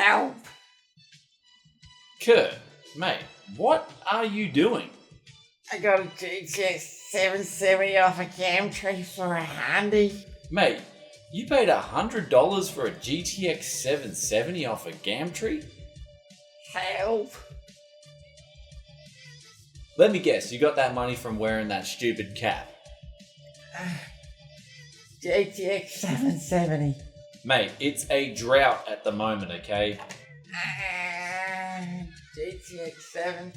Help! Kurt, mate, what are you doing? I got a GTX 770 off a Gumtree for a handy. Mate, you paid $100 for a GTX 770 off a Gumtree? Help! Let me guess, you got that money from wearing that stupid cap. GTX 770. Mate, it's a drought at the moment, okay? GTX 7.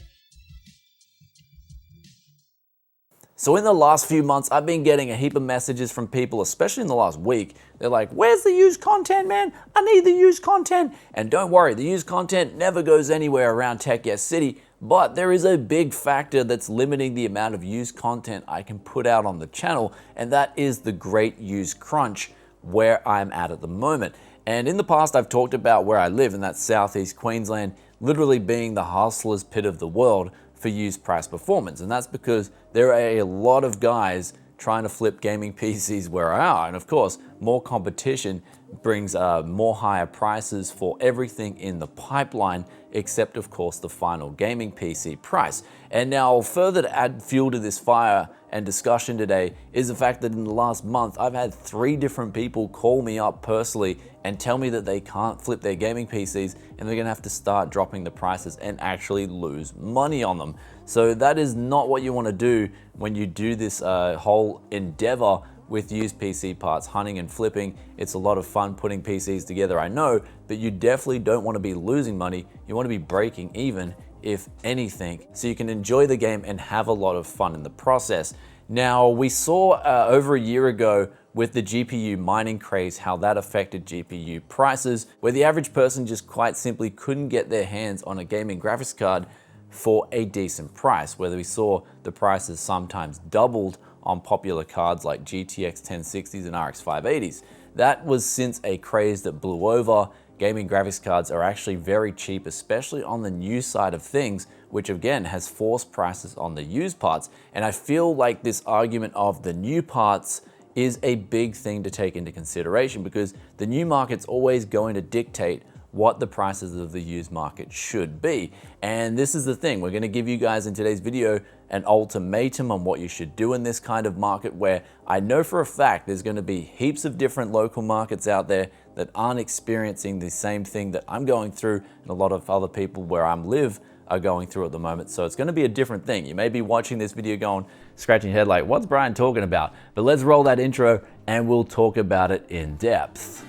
So in the last few months, I've been getting a heap of messages from people, especially in the last week. They're like, where's the used content, man? I need the used content. And don't worry, the used content never goes anywhere around Tech Yes City, but there is a big factor that's limiting the amount of used content I can put out on the channel, and that is the great used crunch where I'm at the moment. And in the past, I've talked about where I live, and that's Southeast Queensland, literally being the hustler's pit of the world for used price performance. And that's because there are a lot of guys trying to flip gaming PCs where I are. And of course, more competition brings more higher prices for everything in the pipeline, except of course the final gaming PC price. And now further to add fuel to this fire and discussion today is the fact that in the last month, I've had 3 different people call me up personally and tell me that they can't flip their gaming PCs and they're gonna have to start dropping the prices and actually lose money on them. So that is not what you wanna do when you do this whole endeavor with used PC parts, hunting and flipping. It's a lot of fun putting PCs together, I know, but you definitely don't wanna be losing money. You wanna be breaking even, if anything, so you can enjoy the game and have a lot of fun in the process. Now, we saw over a year ago with the GPU mining craze, how that affected GPU prices, where the average person just quite simply couldn't get their hands on a gaming graphics card for a decent price, whether we saw the prices sometimes doubled on popular cards like GTX 1060s and RX 580s. That was since a craze that blew over. Gaming graphics cards are actually very cheap, especially on the new side of things, which again has forced prices on the used parts. And I feel like this argument of the new parts is a big thing to take into consideration, because the new market's always going to dictate what the prices of the used market should be. And this is the thing, we're gonna give you guys in today's video an ultimatum on what you should do in this kind of market, where I know for a fact there's gonna be heaps of different local markets out there that aren't experiencing the same thing that I'm going through and a lot of other people where I live are going through at the moment. So it's gonna be a different thing. You may be watching this video going, scratching your head like, what's Brian talking about? But let's roll that intro and we'll talk about it in depth.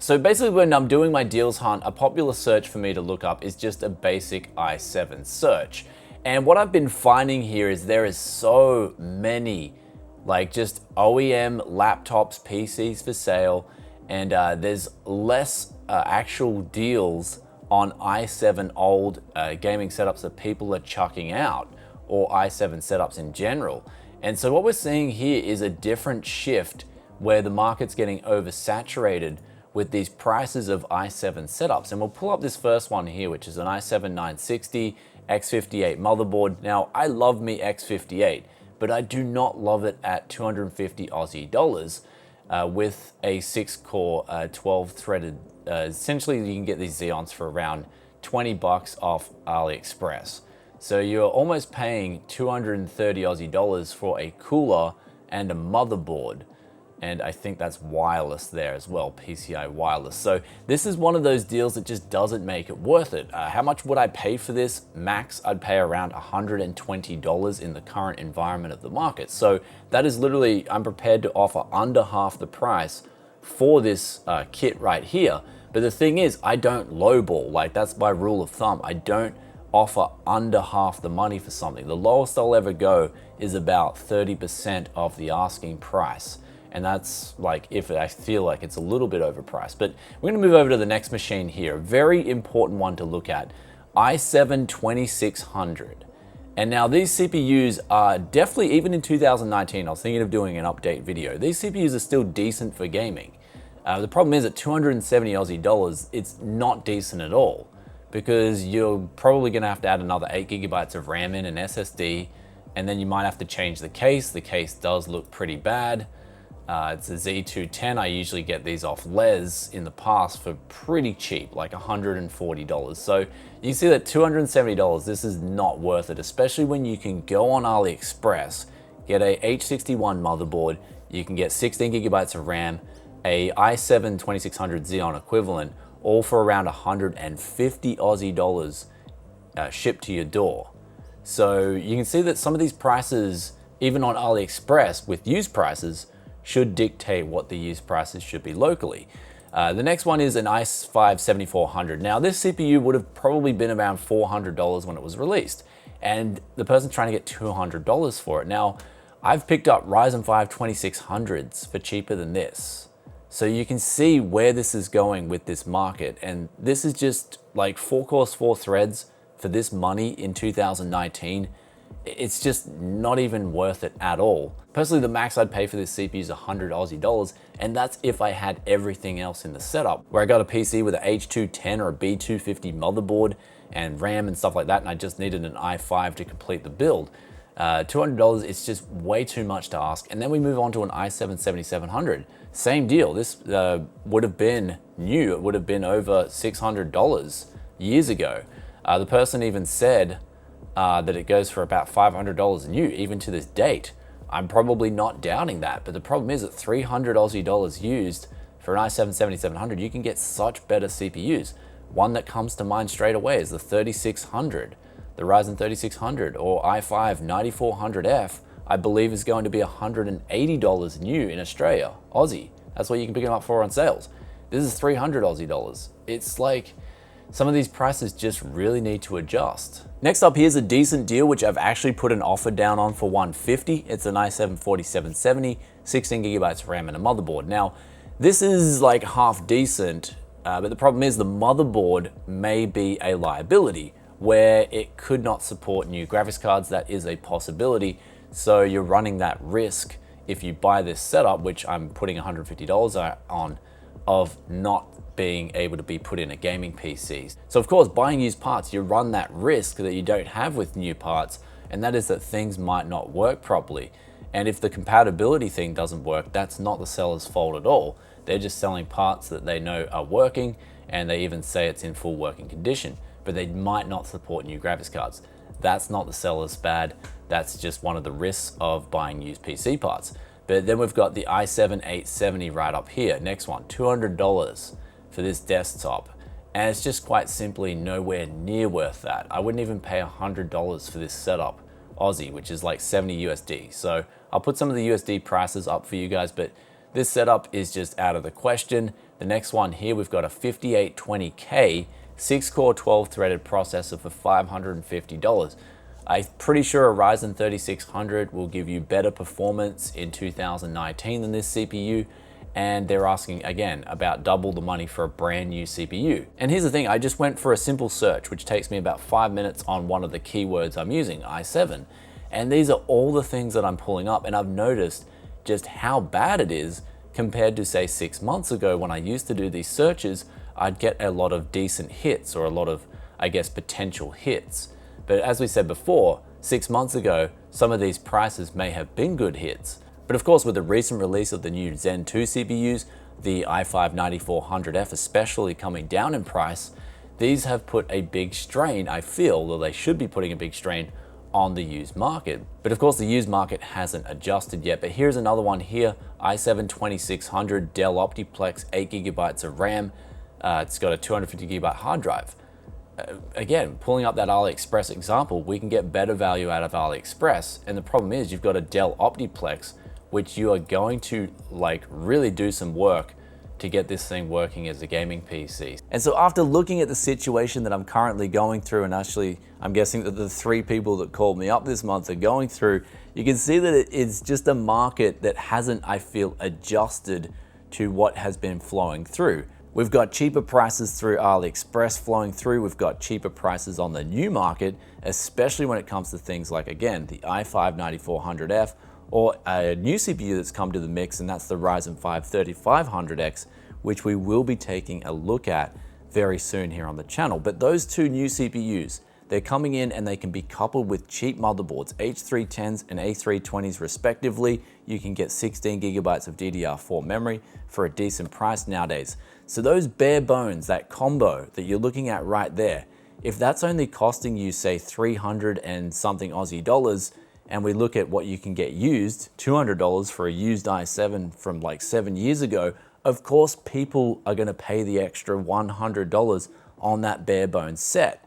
So basically when I'm doing my deals hunt, a popular search for me to look up is just a basic i7 search. And what I've been finding here is there is so many like just OEM laptops, PCs for sale, and there's less actual deals on i7 old gaming setups that people are chucking out, or i7 setups in general. And so what we're seeing here is a different shift where the market's getting oversaturated with these prices of i7 setups. And we'll pull up this first one here, which is an i7 960 X58 motherboard. Now, I love me X58, but I do not love it at 250 Aussie dollars with a 6-core, 12-threaded. Essentially, you can get these Xeons for around 20 bucks off AliExpress. So you're almost paying 230 Aussie dollars for a cooler and a motherboard. And I think that's wireless there as well, PCI wireless. So this is one of those deals that just doesn't make it worth it. How much would I pay for this? Max, I'd pay around $120 in the current environment of the market. So that is literally, I'm prepared to offer under half the price for this kit right here. But the thing is, I don't lowball, like that's my rule of thumb. I don't offer under half the money for something. The lowest I'll ever go is about 30% of the asking price. And that's like if I feel like it's a little bit overpriced. But we're gonna move over to the next machine here. A very important one to look at, i7 2600. And now these CPUs are definitely, even in 2019, I was thinking of doing an update video. These CPUs are still decent for gaming. The problem is at 270 Aussie dollars, it's not decent at all, because you're probably gonna have to add another 8 gigabytes of RAM in an SSD, and then you might have to change the case. The case does look pretty bad. It's a Z210. I usually get these off Les in the past for pretty cheap, like $140. So you can see that $270, this is not worth it, especially when you can go on AliExpress, get a H61 motherboard, you can get 16 gigabytes of RAM, a i7 2600 Xeon equivalent, all for around 150 Aussie dollars shipped to your door. So you can see that some of these prices, even on AliExpress with used prices, should dictate what the used prices should be locally. The next one is an i5 7400. Now this CPU would have probably been around $400 when it was released, and the person's trying to get $200 for it. Now I've picked up Ryzen 5 2600s for cheaper than this. So you can see where this is going with this market, and this is just like 4 cores, 4 threads for this money in 2019. It's just not even worth it at all. Personally, the max I'd pay for this CPU is 100 Aussie dollars, and that's if I had everything else in the setup, where I got a PC with an H210 or a B250 motherboard and RAM and stuff like that, and I just needed an i5 to complete the build. $200, it's just way too much to ask. And then we move on to an i7 7700. Same deal, this would have been new, it would have been over $600 years ago. The person even said that it goes for about $500 new, even to this date. I'm probably not doubting that, but the problem is that 300 Aussie dollars used for an i7 7700, you can get such better CPUs. One that comes to mind straight away is the 3600, the Ryzen 3600, or i5 9400F, I believe is going to be $180 new in Australia, Aussie. That's what you can pick them up for on sales. This is 300 Aussie dollars. It's like, some of these prices just really need to adjust. Next up, here's a decent deal, which I've actually put an offer down on for $150. It's an i7 4770, 16 gigabytes of RAM and a motherboard. Now, this is like half decent, but the problem is the motherboard may be a liability where it could not support new graphics cards. That is a possibility. So you're running that risk if you buy this setup, which I'm putting $150 on, of not being able to be put in a gaming PC. So of course, buying used parts, you run that risk that you don't have with new parts, and that is that things might not work properly. And if the compatibility thing doesn't work, that's not the seller's fault at all. They're just selling parts that they know are working, and they even say it's in full working condition, but they might not support new graphics cards. That's not the seller's bad. That's just one of the risks of buying used PC parts. But then we've got the i7 870 right up here. Next one, $200 for this desktop. And it's just quite simply nowhere near worth that. I wouldn't even pay $100 for this setup, Aussie, which is like 70 USD. So I'll put some of the USD prices up for you guys, but this setup is just out of the question. The next one here, we've got a 5820K, 6-core 12-threaded processor for $550. I'm pretty sure a Ryzen 3600 will give you better performance in 2019 than this CPU, and they're asking, again, about double the money for a brand new CPU. And here's the thing, I just went for a simple search, which takes me about 5 minutes on one of the keywords I'm using, i7. And these are all the things that I'm pulling up, and I've noticed just how bad it is compared to, say, 6 months ago when I used to do these searches. I'd get a lot of decent hits, or a lot of, I guess, potential hits. But as we said before, 6 months ago, some of these prices may have been good hits. But of course, with the recent release of the new Zen 2 CPUs, the i5 9400F especially coming down in price, these have put a big strain, I feel, though they should be putting a big strain on the used market. But of course, the used market hasn't adjusted yet. But here's another one here, i7 2600 Dell Optiplex, 8 gigabytes of RAM. It's got a 250 gigabyte hard drive. Again, pulling up that AliExpress example, we can get better value out of AliExpress. And the problem is you've got a Dell Optiplex, which you are going to like really do some work to get this thing working as a gaming PC. And so after looking at the situation that I'm currently going through, and actually I'm guessing that the 3 people that called me up this month are going through, you can see that it's just a market that hasn't, I feel, adjusted to what has been flowing through. We've got cheaper prices through AliExpress flowing through. We've got cheaper prices on the new market, especially when it comes to things like, again, the i5 9400F, or a new CPU that's come to the mix, and that's the Ryzen 5 3500X, which we will be taking a look at very soon here on the channel. But those 2 new CPUs, They're coming in and they can be coupled with cheap motherboards, H310s and A320s respectively. You can get 16 gigabytes of DDR4 memory for a decent price nowadays. So those bare bones, that combo that you're looking at right there, if that's only costing you, say, 300 and something Aussie dollars, and we look at what you can get used, $200 for a used i7 from like 7 years ago, of course people are gonna pay the extra $100 on that bare bones set.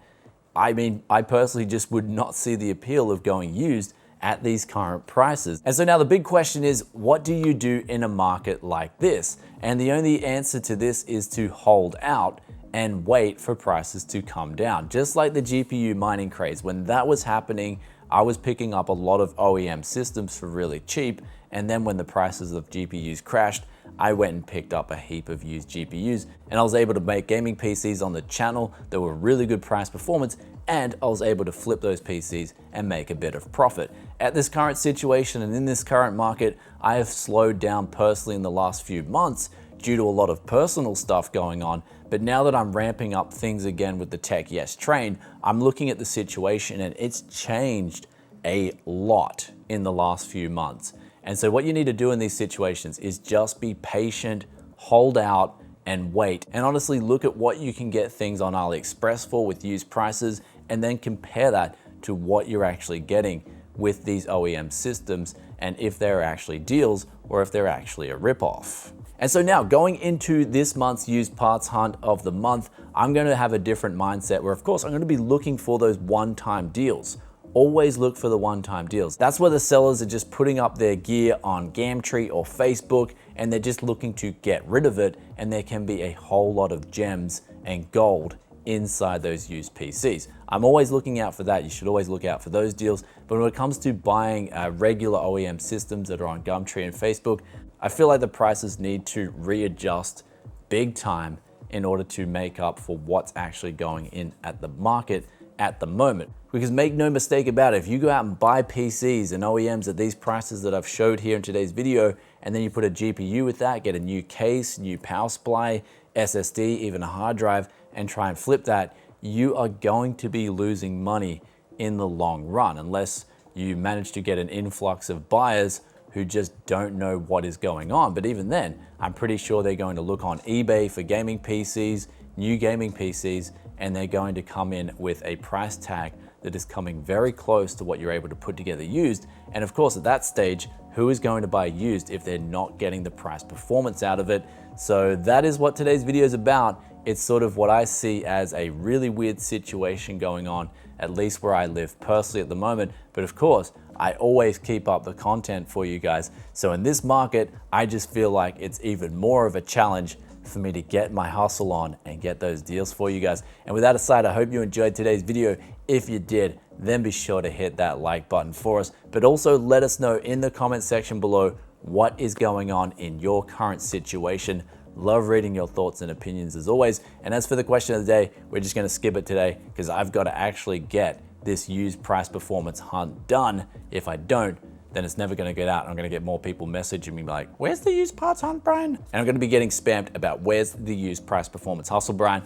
I mean, I personally just would not see the appeal of going used at these current prices. And so now the big question is, what do you do in a market like this? And the only answer to this is to hold out and wait for prices to come down. Just like the GPU mining craze, when that was happening, I was picking up a lot of OEM systems for really cheap, and then when the prices of GPUs crashed, I went and picked up a heap of used GPUs, and I was able to make gaming PCs on the channel that were really good price performance, and I was able to flip those PCs and make a bit of profit. At this current situation and in this current market, I have slowed down personally in the last few months due to a lot of personal stuff going on. But now that I'm ramping up things again with the Tech Yes train, I'm looking at the situation and it's changed a lot in the last few months. And so what you need to do in these situations is just be patient, hold out, and wait. And honestly, look at what you can get things on AliExpress for with used prices, and then compare that to what you're actually getting with these OEM systems, and if they're actually deals or if they're actually a ripoff. And so now going into this month's used parts hunt of the month, I'm gonna have a different mindset where of course I'm gonna be looking for those one-time deals. Always look for the one-time deals. That's where the sellers are just putting up their gear on Gumtree or Facebook and they're just looking to get rid of it, and there can be a whole lot of gems and gold inside those used PCs. I'm always looking out for that. You should always look out for those deals. But when it comes to buying regular OEM systems that are on Gumtree and Facebook, I feel like the prices need to readjust big time in order to make up for what's actually going in at the market at the moment. Because make no mistake about it, if you go out and buy PCs and OEMs at these prices that I've showed here in today's video, and then you put a GPU with that, get a new case, new power supply, SSD, even a hard drive, and try and flip that, you are going to be losing money in the long run, unless you manage to get an influx of buyers who just don't know what is going on. But even then, I'm pretty sure they're going to look on eBay for gaming PCs, new gaming PCs, and they're going to come in with a price tag that is coming very close to what you're able to put together used. And of course, at that stage, who is going to buy used if they're not getting the price performance out of it? So that is what today's video is about. It's sort of what I see as a really weird situation going on, at least where I live personally at the moment. But of course, I always keep up the content for you guys. So in this market, I just feel like it's even more of a challenge for me to get my hustle on and get those deals for you guys. And with that aside, I hope you enjoyed today's video. If you did, then be sure to hit that like button for us. But also let us know in the comment section below what is going on in your current situation. Love reading your thoughts and opinions as always. And as for the question of the day, we're just gonna skip it today because I've got to actually get this used price performance hunt done. If I don't, then it's never gonna get out. I'm gonna get more people messaging me like, where's the used parts hunt, Brian? And I'm gonna be getting spammed about where's the used price performance hustle, Brian.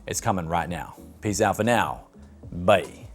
It's coming right now. Peace out for now. Bye.